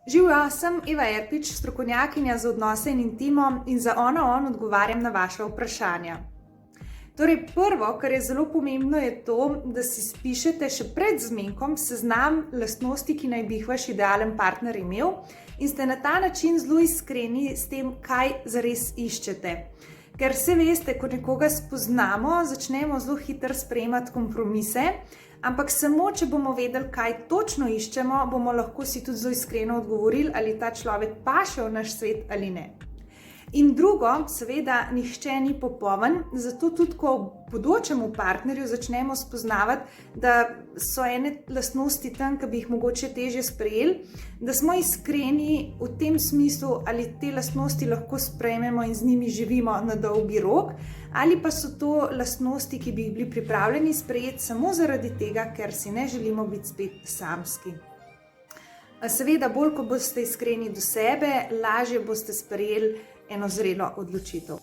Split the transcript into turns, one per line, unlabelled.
Živjo, sem Eva Erpič, strokovnjakinja za odnose in intimo in za Ona odgovarjam na vaše vprašanja. Torej, prvo, kar je zelo pomembno, je to, da si spišete še pred zmenkom seznam lastnosti, ki naj bi jih vaš idealen partner imel, in ste na ta način zelo iskreni s tem, kaj zares iščete. Ker se veste, ko nekoga spoznamo, začnemo zelo hitro sprejemati kompromise, ampak samo, če bomo vedeli, kaj točno iščemo, bomo lahko si tudi zelo iskreno odgovorili, ali ta človek paše v naš svet ali ne. In drugo, seveda, nihče ni popoln, zato tudi, ko bodočemu partnerju začnemo spoznavati, da so ene lastnosti tam, ki bi jih mogoče težje sprejeli, da smo iskreni v tem smislu, ali te lastnosti lahko sprejmemo in z njimi živimo na dolgi rok, ali pa so to lastnosti, ki bi jih bili pripravljeni sprejeti samo zaradi tega, ker si ne želimo biti spet samski. Seveda, bolj ko boste iskreni do sebe, lažje boste sprejeli eno zrelo odločitev.